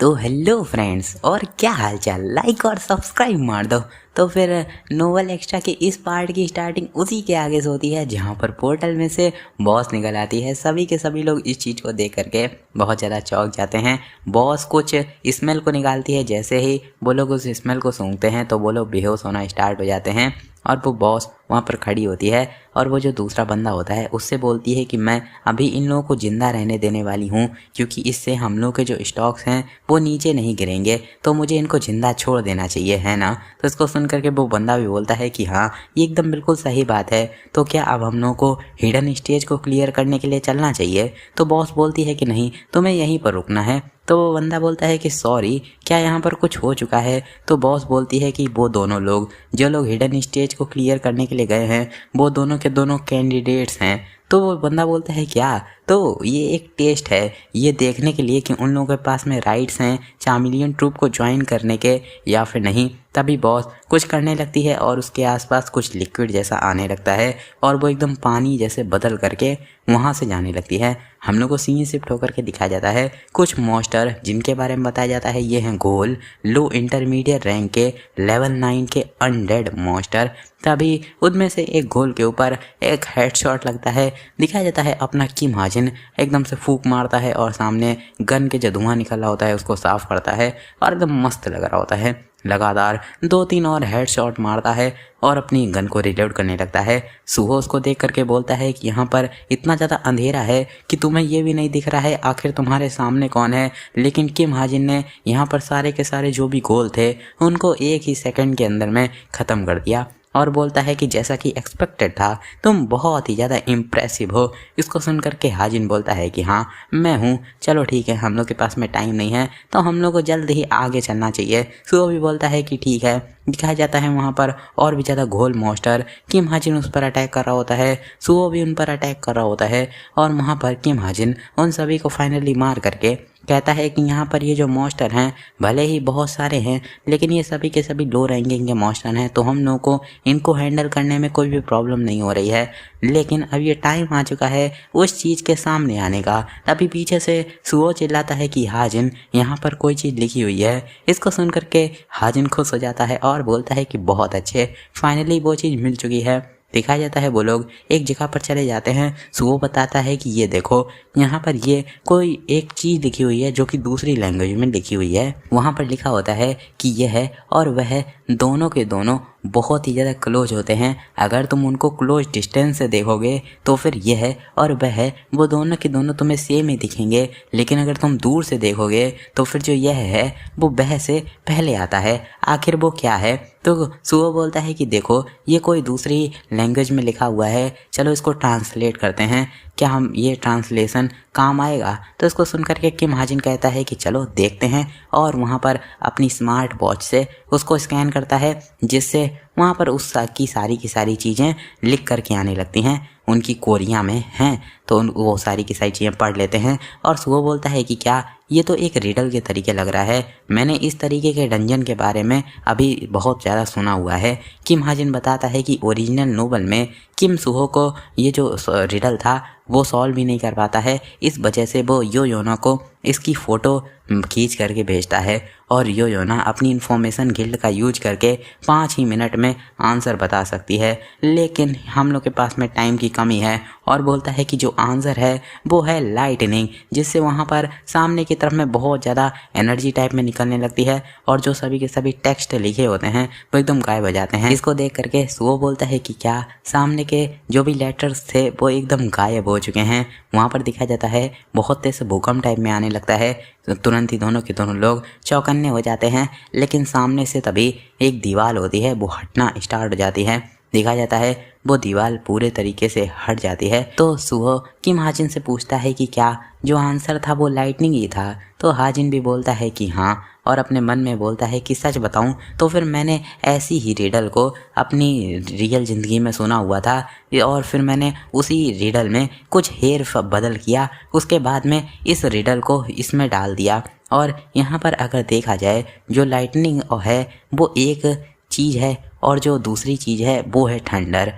तो hello friends, और क्या हाल चाल। लाइक और सब्सक्राइब मार दो। तो फिर नोवेल एक्स्ट्रा के इस पार्ट की स्टार्टिंग उसी के आगे से होती है जहाँ पर पोर्टल में से बॉस निकल आती है। सभी के सभी लोग इस चीज़ को देख करके बहुत ज़्यादा चौंक जाते हैं। बॉस कुछ स्मेल को निकालती है, जैसे ही वो लोग उस स्मेल को सूंघते हैं तो वो लोग बेहोश होना स्टार्ट हो जाते हैं। और वो बॉस वहाँ पर खड़ी होती है और वो जो दूसरा बंदा होता है उससे बोलती है कि मैं अभी इन लोगों को ज़िंदा रहने देने वाली हूँ, क्योंकि इससे हम लोग के जो स्टॉक्स हैं वो नीचे नहीं गिरेंगे, तो मुझे इनको ज़िंदा छोड़ देना चाहिए, है ना। तो इसको सुन करके वो बंदा भी बोलता है कि हाँ, ये एकदम बिल्कुल सही बात है। तो क्या अब हम लोगों को हिडन स्टेज को क्लियर करने के लिए चलना चाहिए। तो बॉस बोलती है कि नहीं, तुम्हें यहीं पर रुकना है। तो वो बंदा बोलता है कि सॉरी, क्या यहाँ पर कुछ हो चुका है। तो बॉस बोलती है कि वो दोनों लोग जो लोग हिडन स्टेज को क्लियर करने के लिए गए हैं वो दोनों के दोनों कैंडिडेट्स हैं। तो वो बंदा बोलता है क्या, तो ये एक टेस्ट है ये देखने के लिए कि उन लोगों के पास में राइट्स हैं चामिलियन ट्रूप को ज्वाइन करने के या फिर नहीं। तभी बॉस कुछ करने लगती है और उसके आसपास कुछ लिक्विड जैसा आने लगता है और वो एकदम पानी जैसे बदल करके वहाँ से जाने लगती है। हम लोग को सीन शिफ्ट होकर के दिखाया जाता है कुछ मॉन्स्टर जिनके बारे में बताया जाता है ये हैं घोल, लो इंटरमीडिएट रैंक के लेवल 9 के अनडेड मॉन्स्टर। तभी उनमें से एक घोल के ऊपर एक हेडशॉट लगता है। दिखाया जाता है अपना किम हाजिन एकदम से फूंक मारता है और सामने गन के जो धुआं निकल रहा होता है उसको साफ करता है और एकदम मस्त लग रहा होता है। लगातार 2-3 और हेडशॉट मारता है और अपनी गन को रिलोड करने लगता है। सुहो उसको देख करके बोलता है कि यहाँ पर इतना ज़्यादा अंधेरा है कि तुम्हें ये भी नहीं दिख रहा है आखिर तुम्हारे सामने कौन है। लेकिन किम हाजिन ने यहाँ पर सारे के सारे जो भी गोल थे उनको एक ही सेकंड के अंदर में ख़त्म कर दिया और बोलता है कि जैसा कि एक्सपेक्टेड था तुम बहुत ही ज़्यादा इम्प्रेसिव हो। इसको सुन करके हाजिन बोलता है कि हाँ मैं हूँ, चलो ठीक है, हम लोग के पास में टाइम नहीं है तो हम लोग को जल्द ही आगे चलना चाहिए। सुहो भी बोलता है कि ठीक है। दिखाया जाता है वहाँ पर और भी ज़्यादा घोल मॉन्स्टर किम हाजिन उस पर अटैक कर रहा होता है, सुहो भी उन पर अटैक कर रहा होता है और वहाँ पर किम हाजिन उन सभी को फाइनली मार करके कहता है कि यहाँ पर ये जो मॉन्स्टर हैं भले ही बहुत सारे हैं लेकिन ये सभी के सभी लो रैंकिंग के मॉन्स्टर हैं, तो हम लोगों को इनको हैंडल करने में कोई भी प्रॉब्लम नहीं हो रही है। लेकिन अब ये टाइम आ चुका है उस चीज़ के सामने आने का। तभी पीछे से सुओ चिल्लाता है कि हाजिन यहाँ पर कोई चीज़ लिखी हुई है। इसको सुन करके हाजिन खुश हो जाता है और बोलता है कि बहुत अच्छे, फाइनली वो चीज़ मिल चुकी है। दिखाया जाता है वो लोग एक जगह पर चले जाते हैं। सुओ बताता है कि ये देखो यहाँ पर ये कोई एक चीज़ लिखी हुई है जो कि दूसरी लैंग्वेज में लिखी हुई है। वहाँ पर लिखा होता है कि यह है और वह दोनों के दोनों बहुत ही ज़्यादा क्लोज होते हैं। अगर तुम उनको क्लोज डिस्टेंस से देखोगे तो फिर यह है और वह है वो दोनों के दोनों तुम्हें सेम ही दिखेंगे, लेकिन अगर तुम दूर से देखोगे तो फिर जो यह है वो वह से पहले आता है। आखिर वो क्या है। तो सुओ बोलता है कि देखो ये कोई दूसरी लैंग्वेज में लिखा हुआ है, चलो इसको ट्रांसलेट करते हैं, क्या हम ये ट्रांसलेशन काम आएगा। तो इसको सुन करके किम हाजिन कहता है कि चलो देखते हैं और वहाँ पर अपनी स्मार्ट वॉच से उसको स्कैन करता है जिससे वहाँ पर उस की सारी चीज़ें लिख करके आने लगती हैं। उनकी कोरिया में हैं तो वो सारी की सारी चीज़ें पढ़ लेते हैं और सुओ बोलता है कि क्या ये तो एक रिडल के तरीके लग रहा है, मैंने इस तरीके के डंजन के बारे में अभी बहुत ज़्यादा सुना हुआ है। किम हाजिन बताता है कि ओरिजिनल नोवेल में किम सुहो को ये जो रिडल था वो सॉल्व भी नहीं कर पाता है, इस वजह से वो यो योना को इसकी फ़ोटो खींच करके भेजता है और यो योना अपनी इन्फॉर्मेशन गिल्ड का यूज करके 5 ही मिनट में आंसर बता सकती है। लेकिन हम लोग के पास में टाइम की कमी है और बोलता है कि जो आंसर है वो है लाइटनिंग, जिससे वहाँ पर सामने की तरफ में बहुत ज़्यादा एनर्जी टाइप में निकलने लगती है और जो सभी के सभी टेक्स्ट लिखे होते हैं वो एकदम गायब हो जाते हैं। इसको देख करके सुओ बोलता है कि क्या सामने के जो भी लेटर्स थे वो एकदम गायब हो चुके हैं। वहाँ पर दिखाया जाता है बहुत तेज से भूकंप टाइप में आने लगता है, तो तुरंत ही दोनों के दोनों लोग चौकन्ने हो जाते हैं। लेकिन सामने से तभी एक दीवार होती है वो हटना स्टार्ट हो जाती है। दिखाया जाता है वो दीवार पूरे तरीके से हट जाती है। तो सुहो किम हाजिन से पूछता है कि क्या जो आंसर था वो लाइटनिंग ही था। तो हाजिन भी बोलता है कि हाँ और अपने मन में बोलता है कि सच बताऊं तो फिर मैंने ऐसी ही रिडल को अपनी रियल ज़िंदगी में सुना हुआ था और फिर मैंने उसी रिडल में कुछ हेर बदल किया, उसके बाद में इस रिडल को इसमें डाल दिया। और यहाँ पर अगर देखा जाए जो लाइटनिंग है वो एक चीज़ है और जो दूसरी चीज़ है वो है थंडर,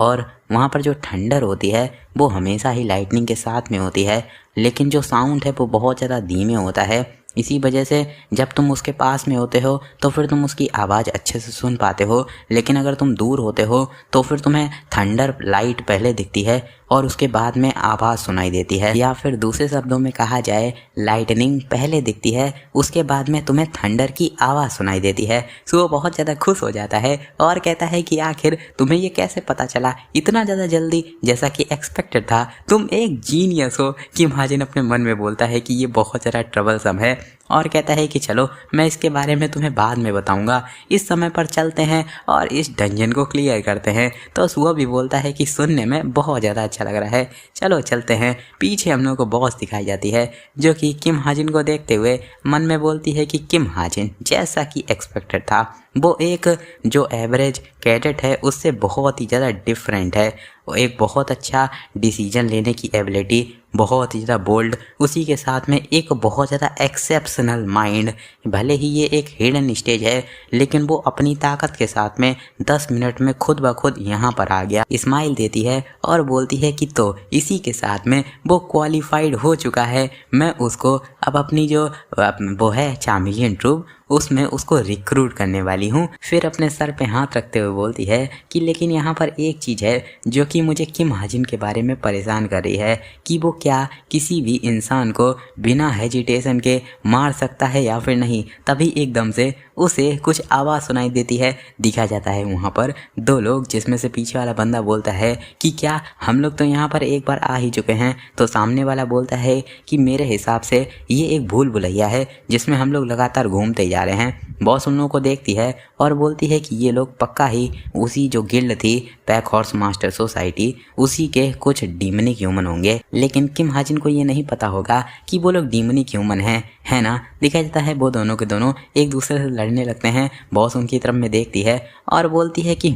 और वहाँ पर जो थंडर होती है वो हमेशा ही लाइटनिंग के साथ में होती है, लेकिन जो साउंड है वो बहुत ज़्यादा धीमे होता है। इसी वजह से जब तुम उसके पास में होते हो तो फिर तुम उसकी आवाज़ अच्छे से सुन पाते हो, लेकिन अगर तुम दूर होते हो तो फिर तुम्हें थंडर लाइट पहले दिखती है और उसके बाद में आवाज़ सुनाई देती है, या फिर दूसरे शब्दों में कहा जाए लाइटनिंग पहले दिखती है, उसके बाद में तुम्हें थंडर की आवाज़ सुनाई देती है। सो वो बहुत ज़्यादा खुश हो जाता है और कहता है कि आखिर तुम्हें ये कैसे पता चला इतना ज़्यादा जल्दी, जैसा कि एक्सपेक्टेड था, तुम एक जीनियस हो। किम हाजिन अपने मन में बोलता है कि ये बहुत ज़्यादा ट्रबलसम है और कहता है कि चलो मैं इसके बारे में तुम्हें बाद में बताऊंगा, इस समय पर चलते हैं और इस डंजन को क्लियर करते हैं। तो सुहो भी बोलता है कि सुनने में बहुत ज़्यादा अच्छा लग रहा है, चलो चलते हैं। पीछे हम लोग को बॉस दिखाई जाती है जो कि किम हाजिन को देखते हुए मन में बोलती है कि किम हाजिन जैसा कि एक्सपेक्टेड था, वो एक जो एवरेज कैडेट है उससे बहुत ही ज़्यादा डिफरेंट है। वो एक बहुत अच्छा डिसीजन लेने की एबिलिटी, बहुत ही ज़्यादा बोल्ड, उसी के साथ में एक बहुत ज़्यादा एक्सेप्शनल माइंड। भले ही ये एक हिडन स्टेज है लेकिन वो अपनी ताकत के साथ में 10 मिनट में खुद ब खुद यहाँ पर आ गया। स्माइल देती है और बोलती है कि तो इसी के साथ में वो क्वालिफाइड हो चुका है, मैं उसको अब अपनी जो वो है चामिलियन ट्रूप उसमें उसको रिक्रूट करने वाली हूँ। फिर अपने सर पे हाथ रखते हुए बोलती है कि लेकिन यहाँ पर एक चीज़ है जो कि मुझे किम हाजिन के बारे में परेशान कर रही है कि वो क्या किसी भी इंसान को बिना हेजिटेशन के मार सकता है या फिर नहीं। तभी एकदम से उसे कुछ आवाज़ सुनाई देती है। दिखा जाता है वहाँ पर 2 लोग, जिसमें से पीछे वाला बंदा बोलता है कि क्या हम लोग तो यहाँ पर एक बार आ ही चुके हैं। तो सामने वाला बोलता है कि मेरे हिसाब से ये एक भूल भुलैया है जिसमें हम लोग लगातार घूमते जा रहे हैं। बॉस उन लोगों को देखती है और बोलती है कि ये लोग पक्का ही उसी जो गिल्ड थी पैक हॉर्स मास्टर सोसाइटी, उसी के कुछ डीमनिक ह्यूमन होंगे। लेकिन किम हाजिन को ये नहीं पता होगा कि वो लोग डीमनिक ह्यूमन हैं, है ना। दिखाया जाता है वो दोनों के दोनों एक दूसरे से लड़ने लगते हैं। बॉस उनकी तरफ में देखती है और बोलती है कि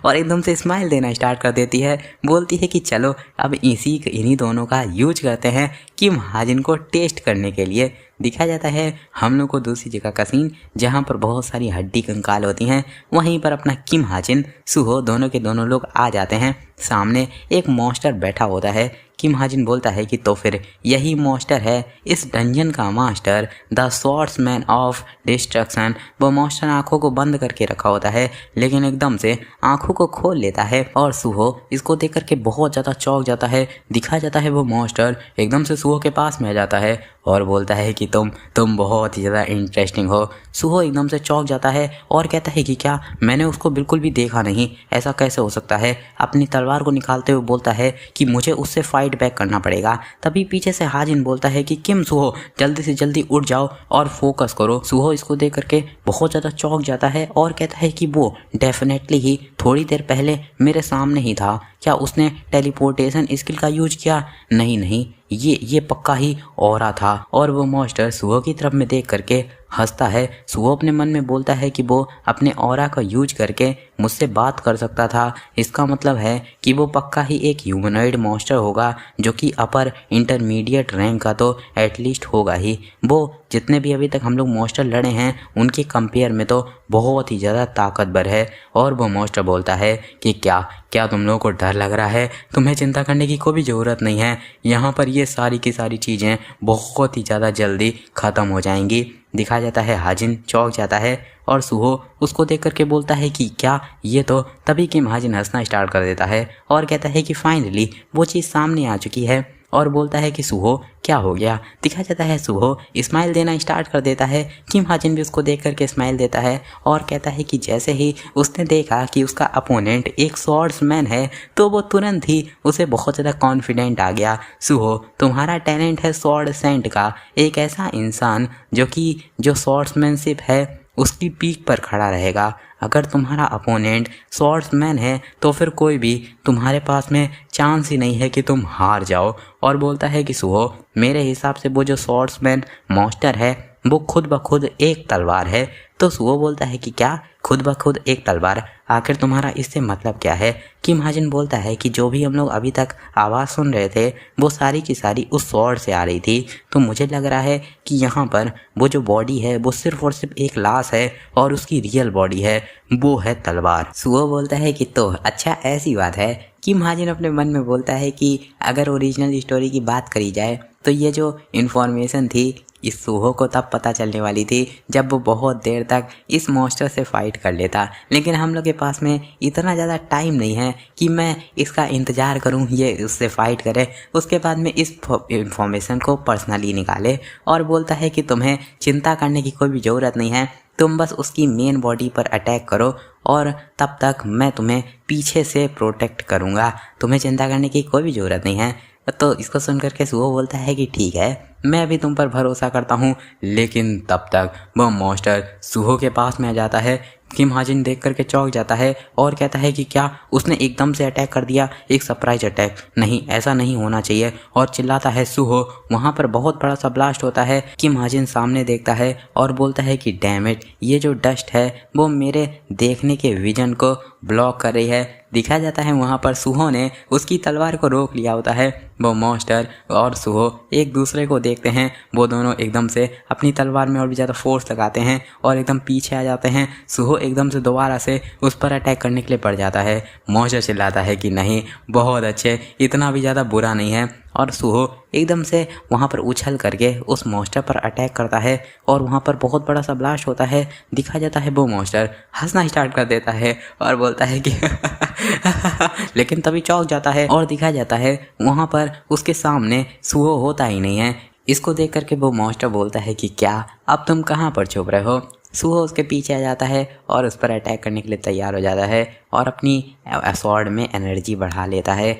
और एकदम से स्माइल देना स्टार्ट कर देती है। बोलती है कि चलो अब इन्हीं दोनों का यूज करते हैं किम हाजिन को टेस्ट करने के लिए। दिखाया जाता है हम लोग को दूसरी जगह का सीन जहाँ पर बहुत सारी हड्डी कंकाल होती हैं। वहीं पर अपना किम हाजिन सुहो दोनों के दोनों लोग आ जाते हैं। सामने एक मॉन्स्टर बैठा होता है। किम हाजिन बोलता है कि तो फिर यही मॉन्स्टर है इस डंजन का master, the swordsman of destruction. वो मॉन्स्टर आंखों को बंद करके रखा होता है लेकिन एकदम से आंखों को खोल लेता है और सुहो इसको देख करके बहुत ज़्यादा चौंक जाता है। दिखाया जाता है वो मॉन्स्टर एकदम से सुहो के पास में आ जाता है और बोलता है कि तुम बहुत ही ज़्यादा इंटरेस्टिंग हो। सुहो एकदम से चौंक जाता है और कहता है कि क्या, मैंने उसको बिल्कुल भी देखा नहीं, ऐसा कैसे हो सकता है। अपनी तलवार को निकालते हुए बोलता है कि मुझे उससे फाइट बैक करना पड़ेगा। तभी पीछे से हाजिन बोलता है कि किम सुहो जल्दी से जल्दी उठ जाओ और फोकस करो। सुहो इसको देख करके बहुत ज़्यादा चौंक जाता है और कहता है कि वो डेफिनेटली ही थोड़ी देर पहले मेरे सामने ही था। क्या उसने टेलीपोर्टेशन स्किल का यूज किया? नहीं, ये पक्का ही ऑरा था। और वो मॉन्स्टर सुहो की तरफ में देख करके हंसता है। सुहो अपने मन में बोलता है कि वो अपने ऑरा का यूज करके मुझसे बात कर सकता था। इसका मतलब है कि वो पक्का ही एक ह्यूमनॉइड मॉन्स्टर होगा जो कि अपर इंटरमीडिएट रैंक का तो एटलीस्ट होगा ही। वो जितने भी अभी तक हम लोग मॉन्स्टर लड़े हैं उनके कंपेयर में तो बहुत ही ज़्यादा ताकतवर है। और वो मॉन्स्टर बोलता है कि क्या तुम लोगों को डर लग रहा है? तुम्हें चिंता करने की कोई भी ज़रूरत नहीं है। यहाँ पर ये सारी की सारी चीज़ें बहुत ही ज़्यादा जल्दी ख़त्म हो जाएंगी। दिखाया जाता है हाजिन चौंक जाता है और सुहो उसको देख करके बोलता है कि क्या ये तो। तभी कि हाजिन हंसना स्टार्ट कर देता है और कहता है कि फाइनली वो चीज़ सामने आ चुकी है और बोलता है कि सुहो क्या हो गया। दिखाया जाता है सुहो स्माइल देना स्टार्ट कर देता है। किम हाजिन भी उसको देख करके स्माइल देता है और कहता है कि जैसे ही उसने देखा कि उसका अपोनेंट एक स्वॉर्ड्समैन है तो वो तुरंत ही उसे बहुत ज़्यादा कॉन्फिडेंट आ गया। सुहो तुम्हारा टैलेंट है स्वॉर्ड सेंट का, एक ऐसा इंसान जो स्वॉर्ड्समैनशिप है उसकी पीक पर खड़ा रहेगा। अगर तुम्हारा अपोनेंट स्वॉर्ड्समैन है तो फिर कोई भी तुम्हारे पास में चांस ही नहीं है कि तुम हार जाओ। और बोलता है कि सुहो मेरे हिसाब से वो जो स्वॉर्ड्समैन मॉन्स्टर है वो खुद ब खुद एक तलवार है। तो सुहो बोलता है कि क्या खुद ब खुद एक तलवार, आखिर तुम्हारा इससे मतलब क्या है? किम हाजिन बोलता है कि जो भी हम लोग अभी तक आवाज़ सुन रहे थे वो सारी की सारी उस स्वॉर्ड से आ रही थी। तो मुझे लग रहा है कि यहाँ पर वो जो बॉडी है वो सिर्फ और सिर्फ एक लाश है और उसकी रियल बॉडी है वो है तलवार। सुहो बोलता है कि तो अच्छा ऐसी बात है। किम हाजिन अपने मन में बोलता है कि अगर ओरिजिनल स्टोरी की बात करी जाए तो ये जो इन्फॉर्मेशन थी इस सूहो को तब पता चलने वाली थी जब वो बहुत देर तक इस मॉन्स्टर से फाइट कर लेता, लेकिन हम लोग के पास में इतना ज़्यादा टाइम नहीं है कि मैं इसका इंतज़ार करूं ये उससे फाइट करे। उसके बाद में इस इंफॉर्मेशन को पर्सनली निकाले और बोलता है कि तुम्हें चिंता करने की कोई भी ज़रूरत नहीं है, तुम बस उसकी मेन बॉडी पर अटैक करो और तब तक मैं तुम्हें पीछे से प्रोटेक्ट करूँगा, तुम्हें चिंता करने की कोई भी ज़रूरत नहीं है। तो इसको सुनकर के सूहो बोलता है कि ठीक है, मैं भी तुम पर भरोसा करता हूँ। लेकिन तब तक वह मॉन्स्टर सूहो के पास में आ जाता है। किम हाजिन देख करके चौंक जाता है और कहता है कि क्या उसने एकदम से अटैक कर दिया, एक सरप्राइज अटैक, नहीं ऐसा नहीं होना चाहिए, और चिल्लाता है सूहो। वहाँ पर बहुत बड़ा सा ब्लास्ट होता है। किम हाजिन सामने देखता है और बोलता है कि डैम इट, ये जो डस्ट है वो मेरे देखने के विजन को ब्लॉक कर रही है। दिखाया जाता है वहाँ पर सूहो ने उसकी तलवार को रोक लिया होता है। वो मॉन्स्टर और सूहो एक दूसरे को देखते हैं, वो दोनों एकदम से अपनी तलवार में और भी ज़्यादा फोर्स लगाते हैं और एकदम पीछे आ जाते हैं। सूहो एकदम से दोबारा से उस पर अटैक करने के लिए पड़ जाता है। मॉन्स्टर चिल्लाता है कि नहीं, बहुत अच्छे, इतना भी ज़्यादा बुरा नहीं है, और सूहो एकदम से वहाँ पर उछल करके उस मॉन्स्टर पर अटैक करता है और वहाँ पर बहुत बड़ा सा ब्लास्ट होता है। दिखा जाता है वो मॉन्स्टर हंसना स्टार्ट कर देता है और बोलता है कि लेकिन तभी चौंक जाता है और दिखा जाता है वहाँ पर उसके सामने सूहो होता ही नहीं है। इसको देख करके वो मॉन्स्टर बोलता है कि क्या अब तुम कहाँ पर छुप रहे हो। सूहो उसके पीछे आ जाता है और उस पर अटैक करने के लिए तैयार हो जाता है और अपनी स्वॉर्ड में एनर्जी बढ़ा लेता है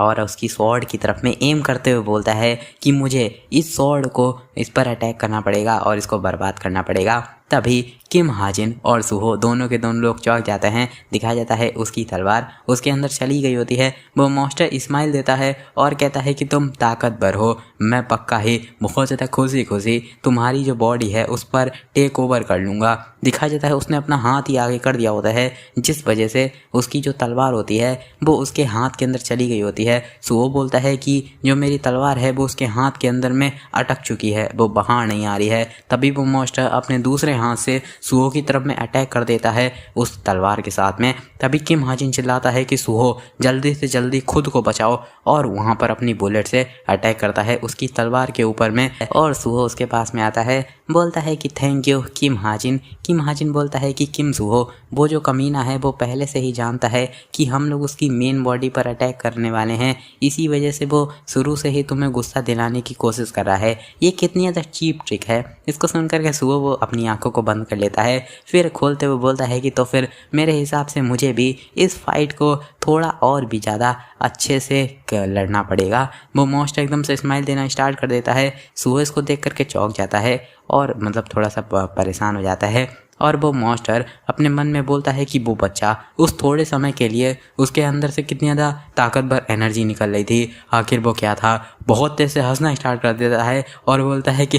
और उसकी स्वॉर्ड की तरफ में एम करते हुए बोलता है कि मुझे इस स्वॉर्ड को इस पर अटैक करना पड़ेगा और इसको बर्बाद करना पड़ेगा। तभी किम हाजिन और सूहो दोनों के दोनों लोग चौंक जाते हैं। दिखाया जाता है उसकी तलवार उसके अंदर चली गई होती है। वो मॉन्स्टर स्माइल देता है और कहता है कि तुम ताकतवर हो, मैं पक्का ही बहुत ज़्यादा खुशी खुशी तुम्हारी जो बॉडी है उस पर टेक ओवर कर लूँगा। दिखाया जाता है उसने अपना हाथ ही आगे कर दिया होता है, जिस वजह से उसकी जो तलवार होती है वो उसके हाथ के अंदर चली गई होती है। सूहो बोलता है कि जो मेरी तलवार है वो उसके हाथ के अंदर में अटक चुकी है, वो बाहर नहीं आ रही है। तभी वो मॉन्स्टर अपने दूसरे हाथ से सूहो की तरफ में अटैक कर देता है उस तलवार के साथ में। तभी किम हाजिन चिल्लाता है कि सूहो जल्दी से जल्दी खुद को बचाओ, और वहाँ पर अपनी बुलेट से अटैक करता है उसकी तलवार के ऊपर में। और सूहो उसके पास में आता है, बोलता है कि थैंक यू किम हाजिन। किम हाजिन बोलता है कि किम सूहो वो जो कमीना है वो पहले से ही जानता है कि हम लोग उसकी मेन बॉडी पर अटैक करने वाले हैं, इसी वजह से वो शुरू से ही तुम्हें गुस्सा दिलाने की कोशिश कर रहा है। ये कितनी ज़्यादा चीप ट्रिक है। इसको सुनकर के सूहो वो अपनी आंखों को बंद कर लेता है, फिर खोलते हुए बोलता है कि तो फिर मेरे हिसाब से मुझे भी इस फाइट को थोड़ा और भी ज़्यादा अच्छे से लड़ना पड़ेगा। वो मॉन्स्टर एकदम से स्माइल देना स्टार्ट कर देता है। सूहो इसको देख करके चौंक जाता है और मतलब थोड़ा सा परेशान हो जाता है, और वो मॉन्स्टर अपने मन में बोलता है कि वो बच्चा उस थोड़े समय के लिए उसके अंदर से कितनी ज़्यादा ताकतवर एनर्जी निकल रही थी, आखिर वो क्या था। बहुत तेज से हंसना स्टार्ट कर देता है और बोलता है कि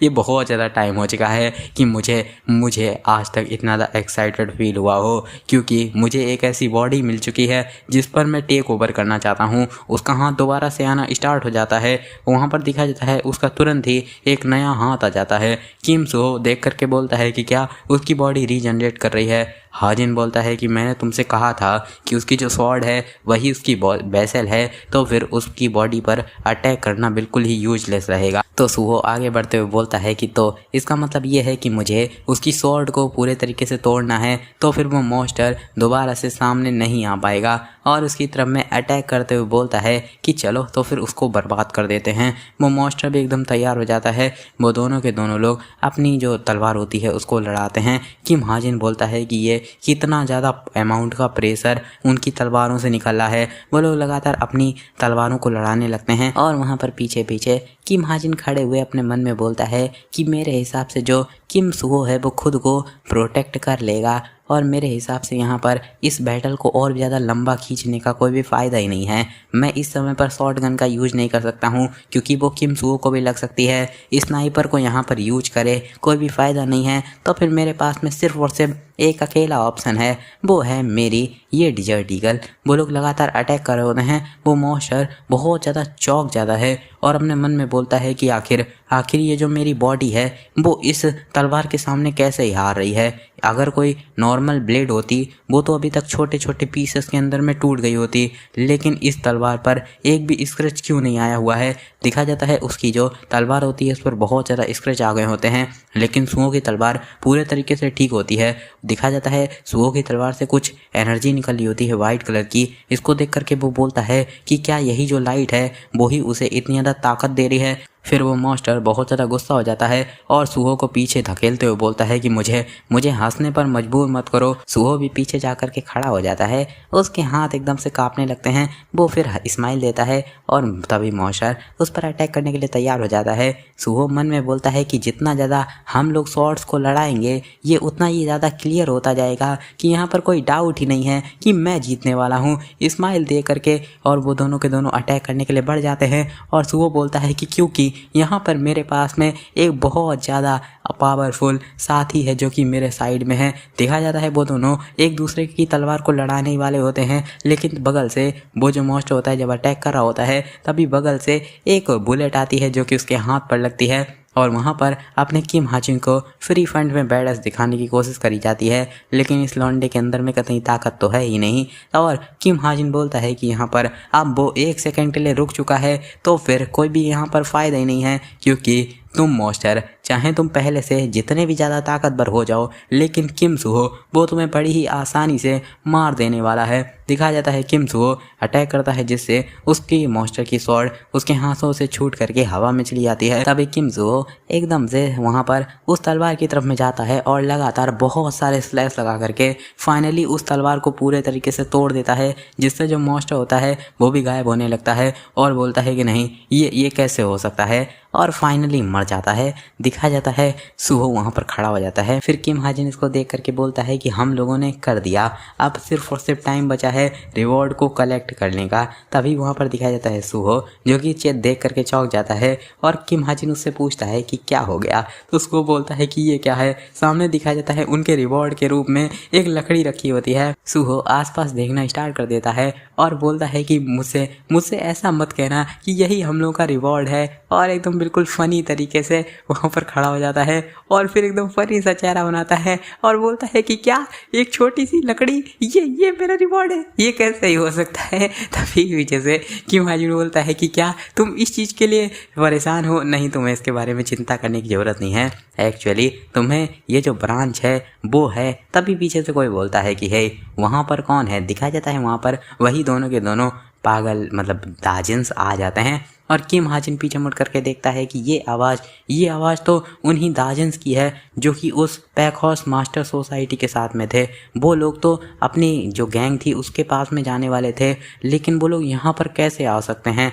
ये बहुत ज़्यादा टाइम हो चुका है कि मुझे आज तक इतना ज़्यादा एक्साइटेड फील हुआ हो, क्योंकि मुझे एक ऐसी बॉडी मिल चुकी है जिस पर मैं टेक ओवर करना चाहता हूँ। उसका हाथ दोबारा से आना स्टार्ट हो जाता है। वहाँ पर दिखा जाता है उसका तुरंत ही एक नया हाथ आ जाता है। किम सूहो देख करके बोलता है कि क्या उसकी बॉडी रीजनरेट कर रही है। हाजिन बोलता है कि मैंने तुमसे कहा था कि उसकी जो स्वॉर्ड है वही उसकी वेसल है, तो फिर उसकी बॉडी पर अटैक करना बिल्कुल ही यूजलेस रहेगा। तो सूहो आगे बढ़ते हुए बोलता है कि तो इसका मतलब ये है कि मुझे उसकी स्वॉर्ड को पूरे तरीके से तोड़ना है, तो फिर वो मॉन्स्टर दोबारा से सामने नहीं आ पाएगा। और उसकी तरफ में अटैक करते हुए बोलता है कि चलो तो फिर उसको बर्बाद कर देते हैं। वो मॉन्स्टर भी एकदम तैयार हो जाता है। वो दोनों के दोनों लोग अपनी जो तलवार होती है उसको लड़ाते हैं। किम हाजिन बोलता है कि ये कितना ज़्यादा अमाउंट का प्रेशर उनकी तलवारों से निकल रहा है। वो लोग लगातार अपनी तलवारों को लड़ाने लगते हैं और वहाँ पर पीछे पीछे किम हाजिन खड़े हुए अपने मन में बोलता है कि मेरे हिसाब से जो किम सूहो है वो खुद को प्रोटेक्ट कर लेगा, और मेरे हिसाब से यहाँ पर इस बैटल को और ज़्यादा लंबा खींचने का कोई भी फ़ायदा ही नहीं है। मैं इस समय पर शॉर्ट गन का यूज नहीं कर सकता हूँ क्योंकि वो किम सूहो को भी लग सकती है। स्नाइपर को यहाँ पर यूज करे कोई भी फ़ायदा नहीं है। तो फिर मेरे पास में सिर्फ और सिर्फ एक अकेला ऑप्शन है, वो है मेरी ये डिजर्ट ईगल। वो लोग लगातार अटैक कर रहे होते हैं। वो मॉन्स्टर बहुत ज़्यादा चौंक जाता है और अपने मन में बोलता है कि आखिर ये जो मेरी बॉडी है वो इस तलवार के सामने कैसे ही हार रही है। अगर कोई नॉर्मल ब्लेड होती वो तो अभी तक छोटे छोटे पीसेस के अंदर में टूट गई होती, लेकिन इस तलवार पर एक भी स्क्रैच क्यों नहीं आया हुआ है। दिखा जाता है उसकी जो तलवार होती है उस पर बहुत ज़्यादा स्क्रैच आ गए होते हैं, लेकिन सुओ की तलवार पूरे तरीके से ठीक होती है। दिखा जाता है सुओ की तलवार से कुछ एनर्जी निकल रही होती है वाइट कलर की। इसको देख करके वो बोलता है कि क्या यही जो लाइट है वो ही उसे इतनी ज़्यादा ताकत दे रही है। फिर वो मॉन्स्टर बहुत ज़्यादा गुस्सा हो जाता है और सुहो को पीछे धकेलते हुए बोलता है कि मुझे हंसने पर मजबूर मत करो। सुहो भी पीछे जा कर के खड़ा हो जाता है, उसके हाथ एकदम से कांपने लगते हैं। वो फिर स्माइल देता है और तभी मॉन्स्टर उस पर अटैक करने के लिए तैयार हो जाता है। सुहो मन में बोलता है कि जितना ज़्यादा हम लोग शॉर्ट्स को लड़ाएंगे ये उतना ही ज़्यादा क्लियर होता जाएगा कि यहाँ पर कोई डाउट ही नहीं है कि मैं जीतने वाला हूँ। स्माइल दे करके और वो दोनों के दोनों अटैक करने के लिए बढ़ जाते हैं और सुहो बोलता है कि क्योंकि यहाँ पर मेरे पास में एक बहुत ज़्यादा पावरफुल साथी है जो कि मेरे साइड में है। देखा जाता है वो दोनों एक दूसरे की तलवार को लड़ाने वाले होते हैं, लेकिन बगल से वो जो मॉन्स्टर होता है जब अटैक कर रहा होता है तभी बगल से एक बुलेट आती है जो कि उसके हाथ पर लगती है और वहाँ पर अपने किम हाजिन को फ्री फंड में बैडस दिखाने की कोशिश करी जाती है, लेकिन इस लौंडे के अंदर में कतई ताकत तो है ही नहीं। और किम हाजिन बोलता है कि यहाँ पर अब वो 1 सेकंड के लिए रुक चुका है तो फिर कोई भी यहाँ पर फ़ायदा ही नहीं है, क्योंकि तुम मॉन्स्टर चाहे तुम पहले से जितने भी ज़्यादा ताकतवर हो जाओ, लेकिन किम सुहो वो तुम्हें बड़ी ही आसानी से मार देने वाला है। दिखाया जाता है किम सुहो अटैक करता है जिससे उसकी मॉन्स्टर की स्वॉर्ड उसके हाथों से छूट करके हवा में चली जाती है। तभी किम सुहो एकदम से वहाँ पर उस तलवार की तरफ में जाता है और लगातार बहुत सारे स्लैश लगा करके फाइनली उस तलवार को पूरे तरीके से तोड़ देता है, जिससे जो मॉन्स्टर होता है वो भी गायब होने लगता है और बोलता है कि नहीं ये कैसे हो सकता है, और फाइनली मर जाता है। दिखाया जाता है सुहो वहाँ पर खड़ा हो जाता है। फिर किम हाजिन इसको देख करके बोलता है कि हम लोगों ने कर दिया, अब सिर्फ और सिर्फ टाइम बचा है रिवॉर्ड को कलेक्ट करने का। तभी वहाँ पर दिखाया जाता है सुहो जो कि चेत देख करके चौंक जाता है और किम हाजिन उससे पूछता है कि क्या हो गया, तो उसको बोलता है कि ये क्या है। सामने दिखाया जाता है उनके रिवॉर्ड के रूप में एक लकड़ी रखी होती है। सुहो आसपास देखना स्टार्ट कर देता है और बोलता है कि मुझसे ऐसा मत कहना कि यही हम लोगों का रिवॉर्ड है, और एकदम बिल्कुल फनी तरीके से वहाँ पर खड़ा हो जाता है और फिर एकदम फनी सा चेहरा बनाता है और बोलता है कि क्या एक छोटी सी लकड़ी ये मेरा रिवॉर्ड है, ये कैसे ही हो सकता है। तभी पीछे से किम हाजिन बोलता है कि क्या तुम इस चीज़ के लिए परेशान हो, नहीं तुम्हें इसके बारे में चिंता करने की ज़रूरत नहीं है, एक्चुअली तुम्हें ये जो ब्रांच है वो है। तभी पीछे से कोई बोलता है कि हे वहाँ पर कौन है। दिखाया जाता है वहाँ पर वही दोनों के दोनों पागल मतलब दाजिन्स आ जाते हैं और किम हाजिन पीछे मुड़ करके देखता है कि ये आवाज़ तो उन्हीं दाजिन्स की है जो कि उस पैक हाउस मास्टर सोसाइटी के साथ में थे। वो लोग तो अपनी जो गैंग थी उसके पास में जाने वाले थे, लेकिन वो लोग यहाँ पर कैसे आ सकते हैं।